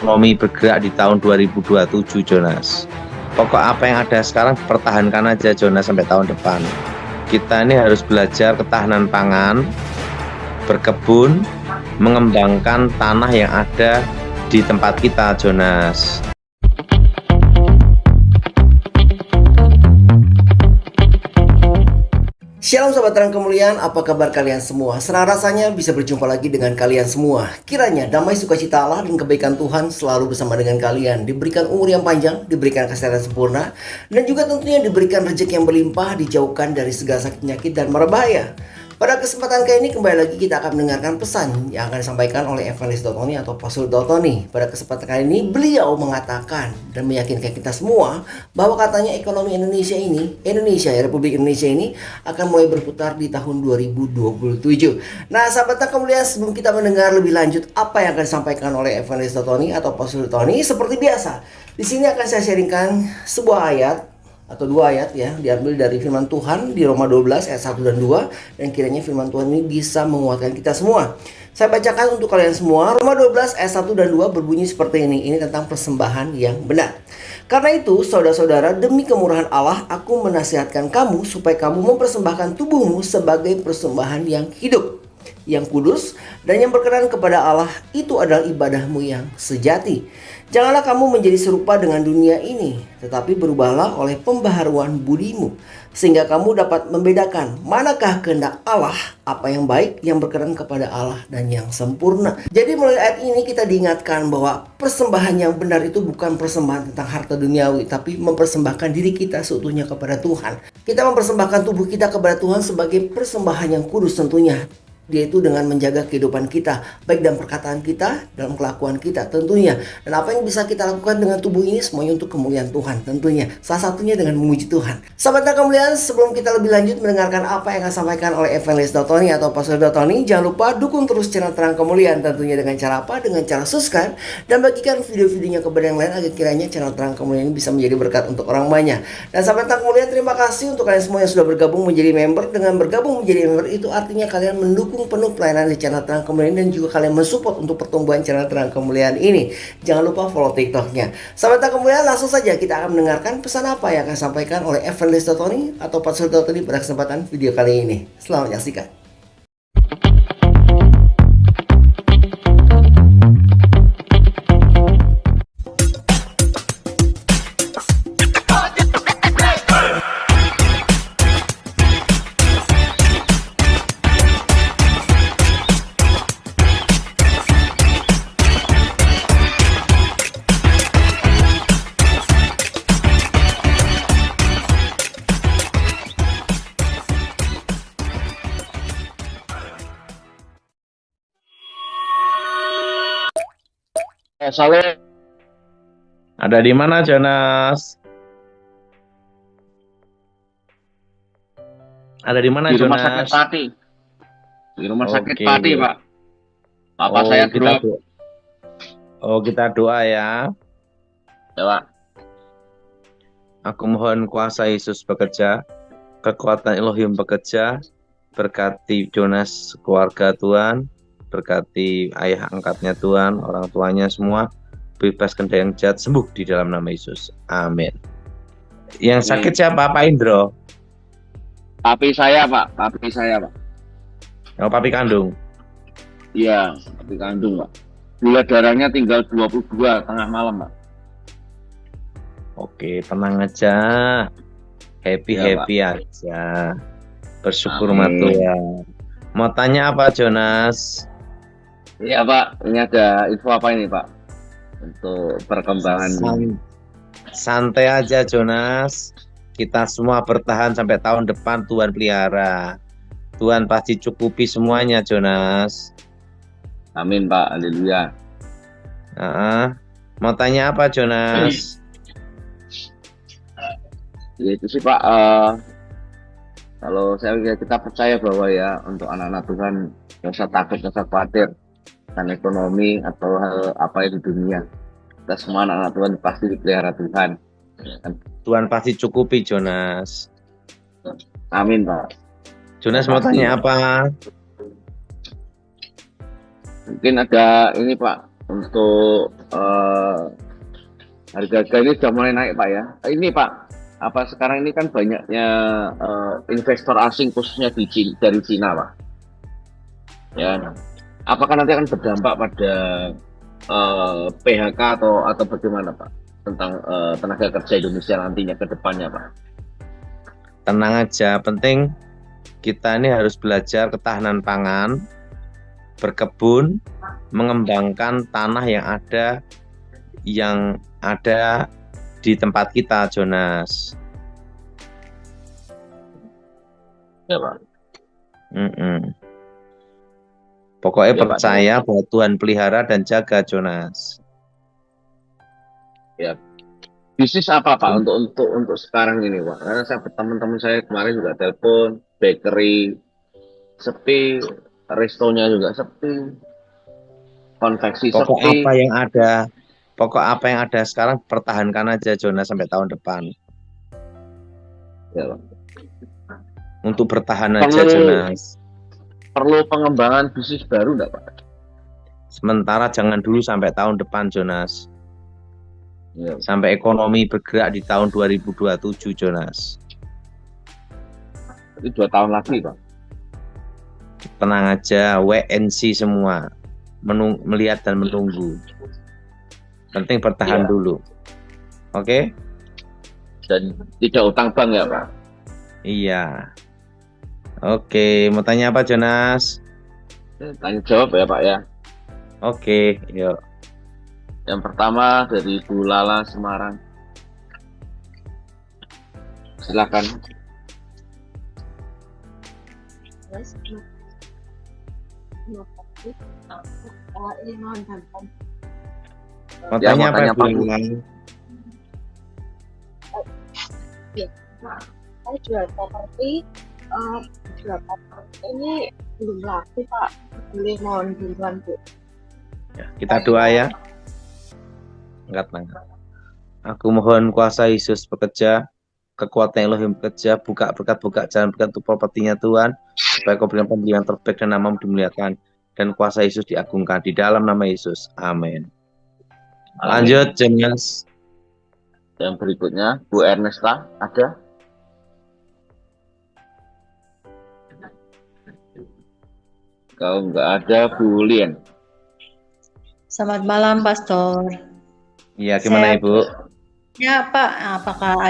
ekonomi bergerak di tahun 2027, Jonas. Pokok apa yang ada sekarang pertahankan aja, Jonas, sampai tahun depan. Kita ini harus belajar ketahanan pangan, berkebun, mengembangkan tanah yang ada di tempat kita, Jonas. Shalom Sobat Terang Kemuliaan, apa kabar kalian semua? Senang rasanya bisa berjumpa lagi dengan kalian semua. Kiranya damai sukacita Allah dan kebaikan Tuhan selalu bersama dengan kalian. Diberikan umur yang panjang, diberikan kesehatan sempurna, dan juga tentunya diberikan rezeki yang berlimpah, dijauhkan dari segala sakit penyakit dan mara bahaya. Pada kesempatan kali ini kembali lagi kita akan mendengarkan pesan yang akan disampaikan oleh Evangelis Dotoni atau Pastor Dotoni. Pada kesempatan kali ini beliau mengatakan dan meyakinkan kita semua bahwa katanya ekonomi Indonesia, Republik Indonesia ini akan mulai berputar di tahun 2027. Nah, sahabat kemuliaan, sebelum kita mendengar lebih lanjut apa yang akan disampaikan oleh Evangelis Dotoni atau Pastor Dotoni, seperti biasa, di sini akan saya sharingkan sebuah ayat atau dua ayat ya, diambil dari firman Tuhan di Roma 12 ayat 1 dan 2, dan kiranya firman Tuhan ini bisa menguatkan kita semua. Saya bacakan untuk kalian semua. Roma 12 ayat 1 dan 2 berbunyi seperti ini. Ini tentang persembahan yang benar. Karena itu, saudara-saudara, demi kemurahan Allah, aku menasihatkan kamu supaya kamu mempersembahkan tubuhmu sebagai persembahan yang hidup, yang kudus, dan yang berkenan kepada Allah. Itu adalah ibadahmu yang sejati. Janganlah kamu menjadi serupa dengan dunia ini, tetapi berubahlah oleh pembaharuan budimu, sehingga kamu dapat membedakan manakah kehendak Allah, apa yang baik, yang berkenan kepada Allah, dan yang sempurna. Jadi melalui ayat ini kita diingatkan bahwa persembahan yang benar itu bukan persembahan tentang harta duniawi, tapi mempersembahkan diri kita seutuhnya kepada Tuhan. Kita mempersembahkan tubuh kita kepada Tuhan sebagai persembahan yang kudus tentunya, yaitu dengan menjaga kehidupan kita, baik dalam perkataan kita, dalam kelakuan kita tentunya. Dan apa yang bisa kita lakukan dengan tubuh ini semuanya untuk kemuliaan Tuhan tentunya. Salah satunya dengan memuji Tuhan. Sahabat kemuliaan, sebelum kita lebih lanjut mendengarkan apa yang akan disampaikan oleh Evangelis Dotoni atau Pastor Dotoni, jangan lupa dukung terus channel Terang Kemuliaan tentunya dengan cara apa? Dengan cara subscribe dan bagikan video-videonya kepada yang lain agar kiranya channel Terang Kemuliaan ini bisa menjadi berkat untuk orang banyak. Dan sahabat Kemuliaan, terima kasih untuk kalian semua yang sudah bergabung menjadi member. Dengan bergabung menjadi member itu artinya kalian mendukung penuh pelayanan di channel Terang Kemuliaan dan juga kalian mensupport untuk pertumbuhan channel Terang Kemuliaan ini. Jangan lupa follow TikToknya. Sahabat Terang Kemuliaan, langsung saja kita akan mendengarkan pesan apa yang akan disampaikan oleh Evangelis Dotoni atau Pastor Dotoni pada kesempatan video kali ini. Selamat menyaksikan. Salam. Ada di mana, Jonas? Ada di mana, Di rumah Jonas? sakit Pati. Di rumah sakit Oke. Pati, Pak. Bapak saya drop. Kita doa ya. Ya, Pak. Aku mohon kuasa Yesus bekerja, kekuatan Elohim bekerja, berkati Jonas keluarga Tuhan, berkati ayah angkatnya Tuhan, orang tuanya semua, bebaskan dari yang jahat, sembuh di dalam nama Yesus. Amin. Yang sakit siapa, Pak Indro? Papi saya, Pak. Papi saya, Pak. Oh, papi kandung. Iya, papi kandung, Pak. Gula darahnya tinggal 22 tengah malam, Pak. Oke, tenang aja. Happy aja. Bersyukur sama Amin. Tuhan. Mau tanya apa, Jonas? Iya, Pak. Ini ada info apa ini, Pak? Untuk perkembangan ini. Santai aja, Jonas. Kita semua bertahan sampai tahun depan. Tuhan pelihara. Tuhan pasti cukupi semuanya, Jonas. Amin, Pak. Haleluya. Mau tanya apa, Jonas? Ya, itu sih, Pak. Kalau kita percaya bahwa ya untuk anak-anak Tuhan nggak usah takut, nggak usah khawatir tentang ekonomi atau hal apa di dunia. Kita semua anak-anak Tuhan pasti dipelihara Tuhan. Tuhan pasti cukupi, Jonas. Amin, Pak. Jonas mau tanya apa? Mungkin ada ini, Pak, untuk Harga-harga ini sudah mulai naik Pak ya. Ini Pak, apa sekarang ini kan banyaknya investor asing khususnya dari Cina Pak. Ya, apakah nanti akan berdampak pada PHK atau bagaimana Pak tentang tenaga kerja Indonesia nantinya ke depannya Pak? Tenang aja, penting kita ini harus belajar ketahanan pangan, berkebun, mengembangkan tanah yang ada di tempat kita, Jonas. Ya Pak. Pokoknya Ya, percaya Pak. bahwa Tuhan pelihara dan jaga, Jonas. Ya. Bisnis apa Pak untuk sekarang ini Pak? Karena teman-teman saya kemarin juga telepon bakery sepi, restonya juga sepi, konveksi Pokok sepi. apa yang ada sekarang pertahankan aja, Jonas, sampai tahun depan. Ya, Pak. Untuk bertahan aja, Jonas. Perlu pengembangan bisnis baru enggak Pak? Sementara jangan dulu sampai tahun depan, Jonas. Ya. Sampai ekonomi bergerak di tahun 2027, Jonas. Itu 2 tahun lagi Pak. Tenang aja, wait and see semua. Melihat dan menunggu. Penting bertahan dulu. Oke? Dan tidak utang bank ya Pak? Iya. Oke, mau tanya apa, Jonas? Tanya jawab ya Pak ya. Oke, yuk. Yang pertama dari Bu Lala Semarang. Silakan. Mau tanya apa, Bu? Saya jual properti, ini belum laku Pak, boleh mohon bantuan Bu. Ya, kita doa ya. Angkat tangan. Aku mohon kuasa Yesus bekerja, kekuatan Elohim bekerja, buka berkat, buka jalan berkat untuk propertinya Tuhan, supaya kau berikan pembelian terbaik dan namamu dimuliakan, dan kuasa Yesus diagungkan di dalam nama Yesus. Amin. Lanjut, Jonas. Yang berikutnya, Bu Ernesta, ada? Kalau nggak ada, Bu Lien. Selamat malam, Pastor. Iya, gimana Ibu? Ya, Pak, apakah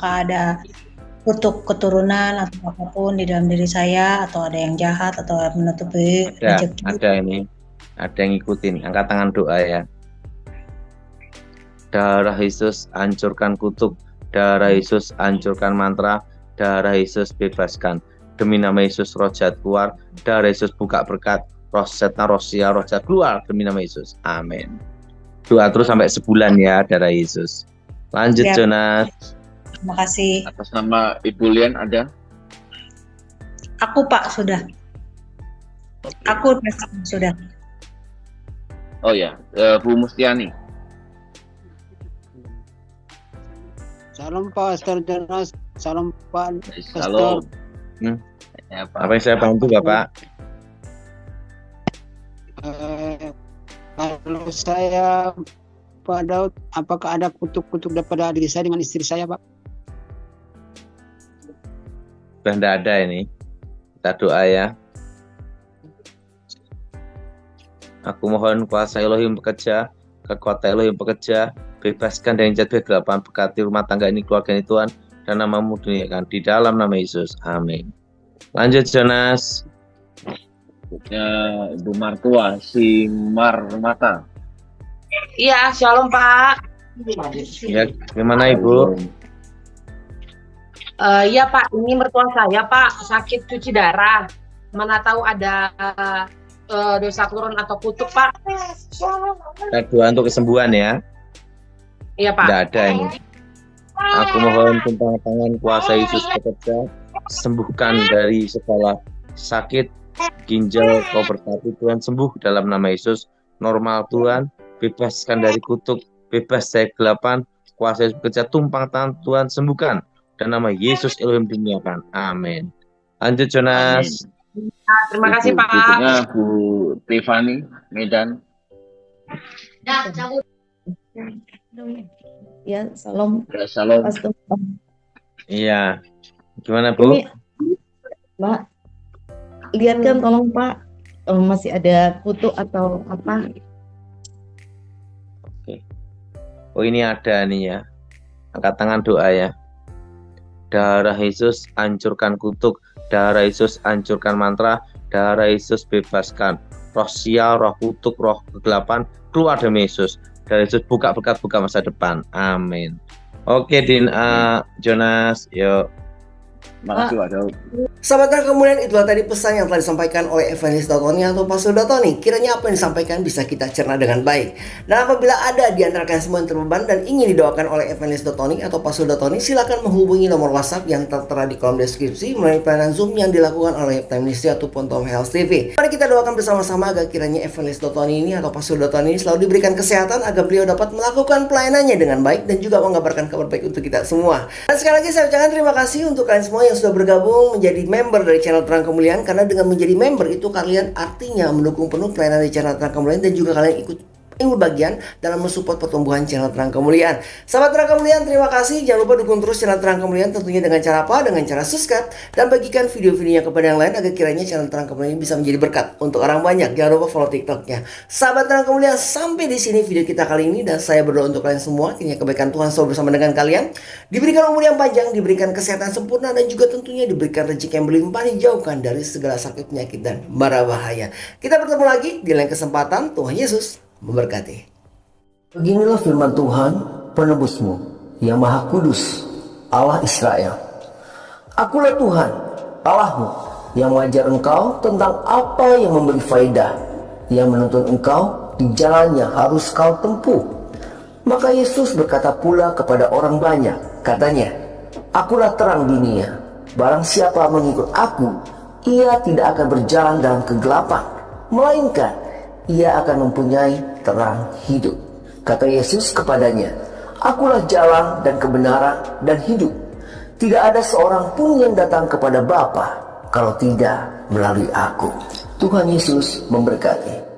ada kutuk keturunan atau apapun di dalam diri saya, atau ada yang jahat atau menutupi rezeki? Ada ini. Ada yang ngikutin. Angkat tangan doa ya. Darah Yesus hancurkan kutuk, darah Yesus hancurkan mantra, darah Yesus bebaskan. Demi nama Yesus roh jahat keluar, darah Yesus buka berkat, roh setan, roh sia, roh jahat keluar demi nama Yesus. Amin. Doa terus sampai sebulan ya, darah Yesus. Lanjut ya. Jonas. Terima kasih. Atas nama Ibu Lien ada? Aku Pak sudah. Aku sudah. Oh ya, Bu Mustiani. Salam Pastor Jonas, salam Pak Pastor. Ya, Pak. Apa yang saya bantu Bapak? Kalau saya Pak Daud, apakah ada kutuk-kutuk daripada diri saya dengan istri saya Pak? Sudah tidak ada ini. Kita doa ya. Aku mohon kuasa Elohim bekerja, kekuatan Elohim bekerja, bebaskan dari jahat kegelapan, berkati rumah tangga ini, keluarga ini Tuhan, dan namamu diniakan di dalam nama Yesus. Amin. Lanjut Jonas. Ibu Martua, si Marmata. Iya, shalom Pak. Ya, gimana Ibu? Iya Pak, ini mertua saya Pak, sakit cuci darah. Mana tahu ada dosa turun atau kutuk Pak. Kita doa untuk kesembuhan ya. Iya Pak. Tidak ada ini. Aku mohon tumpang tangan kuasa Yesus bekerja, sembuhkan dari segala sakit, ginjal kau berkati Tuhan, sembuh dalam nama Yesus, normal Tuhan, bebaskan dari kutuk, bebas dari kegelapan, kuasa Yesus bekerja, tumpang tangan Tuhan, sembuhkan, dan nama Yesus Elohim diniakan. Amin. Lanjut Jonas. Terima kasih Pak. Berikutnya Bu Tiffany, Medan. Ya, salam Ya, salam. Pastor. Iya. Gimana, Bu? Ini, Mbak, lihatkan tolong Pak, masih ada kutu atau apa? Oke. Oh, ini ada nih ya. Angkat tangan doa ya. Darah Yesus hancurkan kutuk. Darah Yesus hancurkan mantra. Darah Yesus bebaskan. Roh sial, roh kutuk, roh kegelapan keluar dari Yesus. Darah Yesus buka berkat, buka masa depan. Amin. Oke, Jonas, yuk. Makasih Pak Daud. Sahabat Terang Kemuliaan, itulah tadi pesan yang telah disampaikan oleh Evangelis Dotoni atau Pastor Dotoni. Kiranya apa yang disampaikan bisa kita cerna dengan baik. Dan apabila ada di antara kalian semua yang terbeban dan ingin didoakan oleh Evangelis Dotoni atau Pastor Dotoni, silakan menghubungi nomor WhatsApp yang tertera di kolom deskripsi melalui pelayanan Zoom yang dilakukan oleh Time Ministry ataupun Tom Health TV. Mari kita doakan bersama-sama agar kiranya Evangelis Dotoni ini atau Pastor Dotoni ini selalu diberikan kesehatan agar beliau dapat melakukan pelayanannya dengan baik dan juga mengabarkan kabar baik untuk kita semua. Dan sekali lagi saya ucapkan terima kasih untuk kalian semua yang sudah bergabung menjadi member dari channel Terang Kemuliaan, karena dengan menjadi member itu kalian artinya mendukung penuh pelayanan di channel Terang Kemuliaan dan juga kalian ikut bagian dalam mensupport pertumbuhan channel Terang Kemuliaan. Sahabat Terang Kemuliaan, terima kasih. Jangan lupa dukung terus channel Terang Kemuliaan tentunya dengan cara apa? Dengan cara subscribe dan bagikan video-videonya kepada yang lain agar kiranya channel Terang Kemuliaan bisa menjadi berkat untuk orang banyak. Jangan lupa follow TikToknya. Sahabat Terang Kemuliaan, sampai di sini video kita kali ini dan saya berdoa untuk kalian semua kiranya kebaikan Tuhan selalu bersama dengan kalian. Diberikan umur yang panjang, diberikan kesehatan sempurna dan juga tentunya diberikan rezeki yang berlimpah, dijauhkan dari segala sakit penyakit dan mara bahaya. Kita bertemu lagi di lain kesempatan. Tuhan Yesus memberkati. Beginilah firman Tuhan, penebusmu, yang Maha Kudus, Allah Israel. Akulah Tuhan, Allahmu, yang mengajar engkau tentang apa yang memberi faedah, yang menuntun engkau di jalan yang harus kau tempuh. Maka Yesus berkata pula kepada orang banyak, katanya, Akulah terang dunia. Barang siapa mengikut aku, ia tidak akan berjalan dalam kegelapan, melainkan ia akan mempunyai terang hidup. Kata Yesus kepadanya, Akulah jalan dan kebenaran dan hidup. Tidak ada seorang pun yang datang kepada Bapa kalau tidak melalui aku. Tuhan Yesus memberkati.